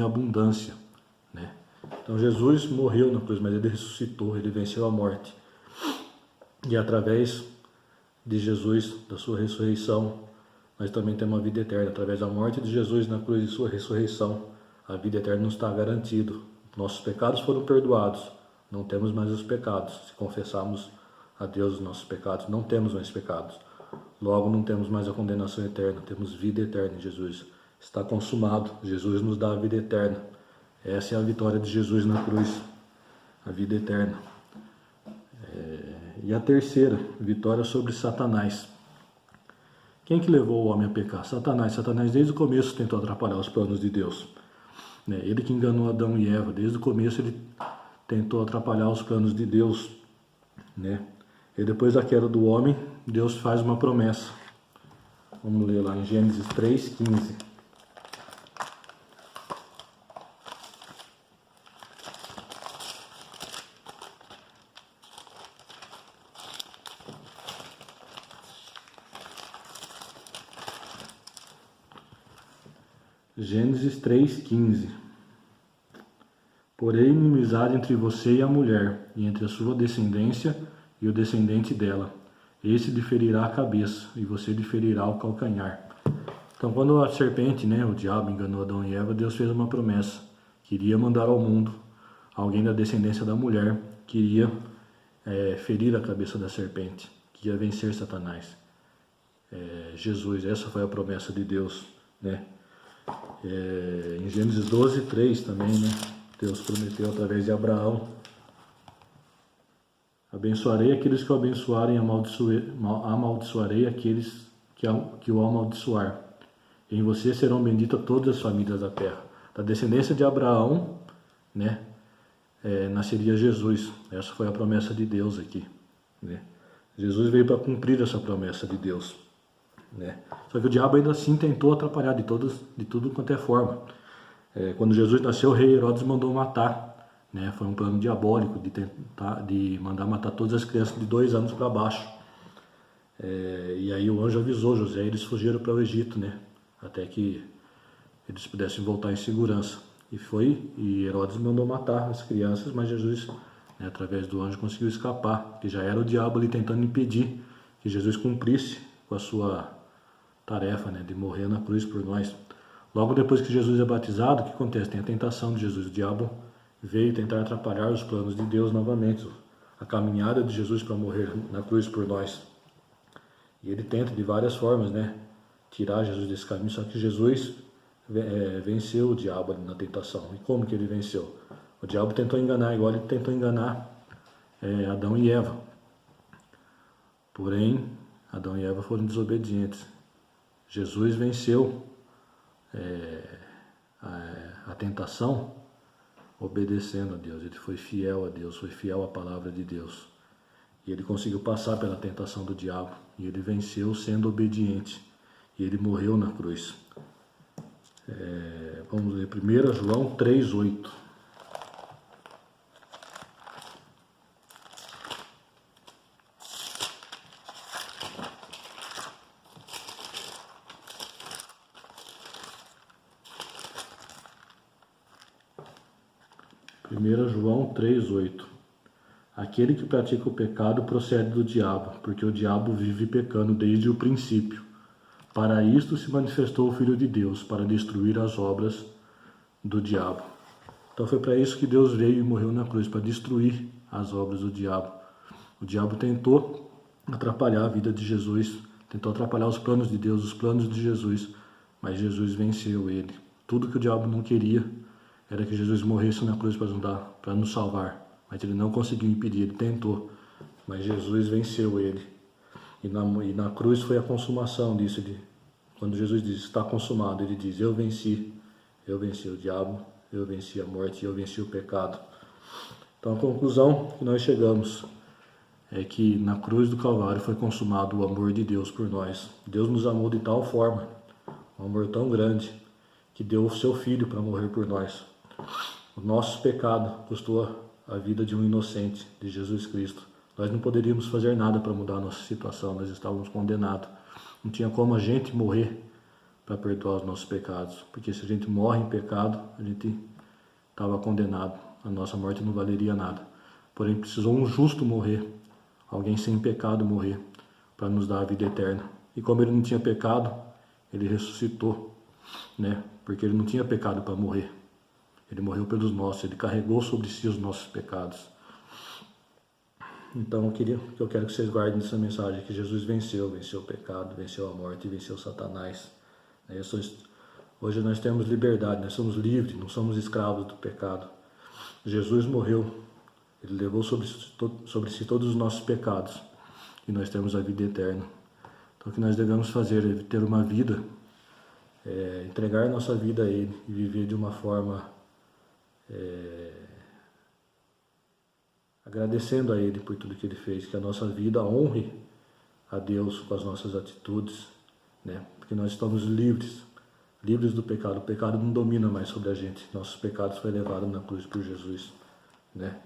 em abundância, né? Então Jesus morreu na cruz, mas ele ressuscitou, ele venceu a morte. E através de Jesus, da sua ressurreição, nós também temos a vida eterna. Através da morte de Jesus na cruz e sua ressurreição, a vida eterna nos está garantida. Nossos pecados foram perdoados, não temos mais os pecados. Se confessarmos a Deus os nossos pecados, não temos mais pecados. Logo, não temos mais a condenação eterna, temos vida eterna em Jesus. Está consumado, Jesus nos dá a vida eterna. Essa é a vitória de Jesus na cruz, a vida eterna. E a terceira, vitória sobre Satanás. Quem que levou o homem a pecar? Satanás. Satanás desde o começo tentou atrapalhar os planos de Deus. Ele que enganou Adão e Eva, desde o começo ele tentou atrapalhar os planos de Deus. E depois da queda do homem, Deus faz uma promessa. Vamos ler lá em Gênesis 3:15. Gênesis 3:15. Porém, inimizade entre você e a mulher, e entre a sua descendência e o descendente dela. Esse lhe ferirá a cabeça, e você lhe ferirá o calcanhar. Então, quando a serpente, o diabo, enganou Adão e Eva, Deus fez uma promessa. Queria mandar ao mundo alguém da descendência da mulher, que iria ferir a cabeça da serpente, que ia vencer Satanás. Jesus, essa foi a promessa de Deus, em Gênesis 12:3 também, Deus prometeu através de Abraão: abençoarei aqueles que o abençoarem, amaldiçoarei aqueles que o amaldiçoar. Em você serão benditas todas as famílias da terra. Da descendência de Abraão, nasceria Jesus. Essa foi a promessa de Deus aqui. Jesus veio para cumprir essa promessa de Deus. Só que o diabo ainda assim tentou atrapalhar de tudo quanto é forma. Quando Jesus nasceu, o rei Herodes mandou matar. Foi um plano diabólico de mandar matar todas as crianças de 2 anos para baixo. E aí o anjo avisou José e eles fugiram para o Egito, até que eles pudessem voltar em segurança. E Herodes mandou matar as crianças, mas Jesus, através do anjo, conseguiu escapar, que já era o diabo ali tentando impedir que Jesus cumprisse com a sua tarefa, de morrer na cruz por nós. Logo depois que Jesus é batizado, o que acontece? Tem a tentação de Jesus. O diabo veio tentar atrapalhar os planos de Deus novamente, a caminhada de Jesus para morrer na cruz por nós. E ele tenta de várias formas, tirar Jesus desse caminho, só que Jesus venceu o diabo na tentação. E como que ele venceu? O diabo tentou enganar, igual ele tentou enganar Adão e Eva. Porém, Adão e Eva foram desobedientes. Jesus venceu a tentação obedecendo a Deus. Ele foi fiel a Deus, foi fiel à palavra de Deus. E ele conseguiu passar pela tentação do diabo. E ele venceu sendo obediente. E ele morreu na cruz. Vamos ler 1 João 3:8. João 3:8. Aquele que pratica o pecado procede do diabo, porque o diabo vive pecando desde o princípio. Para isto se manifestou o Filho de Deus, para destruir as obras do diabo. Então foi para isso que Deus veio e morreu na cruz, para destruir as obras do diabo. O diabo tentou atrapalhar a vida de Jesus, tentou atrapalhar os planos de Deus, os planos de Jesus, mas Jesus venceu ele. Tudo que o diabo não queria era que Jesus morresse na cruz para nos salvar, mas ele não conseguiu impedir, ele tentou, mas Jesus venceu ele. E na cruz foi a consumação disso. Quando Jesus diz, está consumado, ele diz, eu venci o diabo, eu venci a morte, eu venci o pecado. Então a conclusão que nós chegamos é que na cruz do Calvário foi consumado o amor de Deus por nós. Deus nos amou de tal forma, um amor tão grande, que deu o seu Filho para morrer por nós. O nosso pecado custou a vida de um inocente, de Jesus Cristo. Nós não poderíamos fazer nada para mudar a nossa situação, nós estávamos condenados. Não tinha como a gente morrer para perdoar os nossos pecados. Porque se a gente morre em pecado, a gente estava condenado. A nossa morte não valeria nada. Porém, precisou um justo morrer, alguém sem pecado morrer, para nos dar a vida eterna. E como ele não tinha pecado, ele ressuscitou, né? Porque ele não tinha pecado para morrer. Ele morreu pelos nossos, ele carregou sobre si os nossos pecados. Então eu quero que vocês guardem essa mensagem, que Jesus venceu o pecado, venceu a morte, venceu Satanás. Hoje nós temos liberdade, nós somos livres, não somos escravos do pecado. Jesus morreu, ele levou sobre si todos os nossos pecados e nós temos a vida eterna. Então o que nós devemos fazer é ter uma vida, entregar nossa vida a Ele e viver de uma forma agradecendo a Ele por tudo que Ele fez, que a nossa vida honre a Deus com as nossas atitudes, né? Porque nós estamos livres do pecado. O pecado não domina mais sobre a gente. Nossos pecados foram levados na cruz por Jesus, né?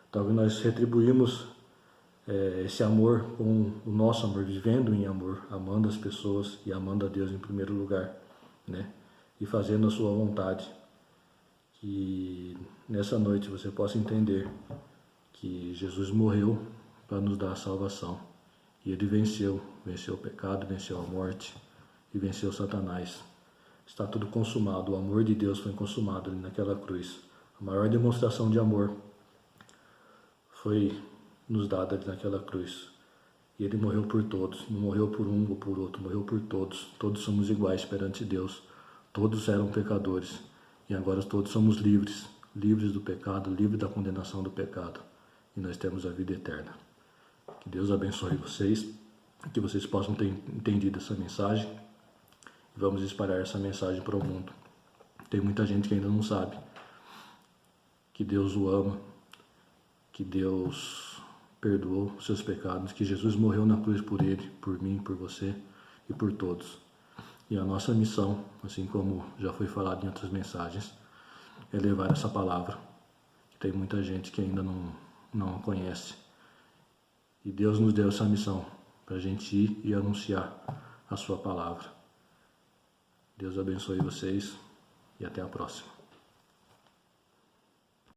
Então nós retribuímos esse amor com o nosso amor, vivendo em amor, amando as pessoas e amando a Deus em primeiro lugar, né? E fazendo a sua vontade. Que nessa noite você possa entender que Jesus morreu para nos dar a salvação. E Ele venceu o pecado, venceu a morte e venceu Satanás. Está tudo consumado, o amor de Deus foi consumado ali naquela cruz. A maior demonstração de amor foi nos dada ali naquela cruz. E Ele morreu por todos, não morreu por um ou por outro, morreu por todos. Todos somos iguais perante Deus, todos eram pecadores. E agora todos somos livres do pecado, livres da condenação do pecado. E nós temos a vida eterna. Que Deus abençoe vocês, que vocês possam ter entendido essa mensagem. E vamos espalhar essa mensagem para o mundo. Tem muita gente que ainda não sabe que Deus o ama, que Deus perdoou os seus pecados, que Jesus morreu na cruz por ele, por mim, por você e por todos. E a nossa missão, assim como já foi falado em outras mensagens, é levar essa palavra. Tem muita gente que ainda não a conhece. E Deus nos deu essa missão, para a gente ir e anunciar a sua palavra. Deus abençoe vocês e até a próxima.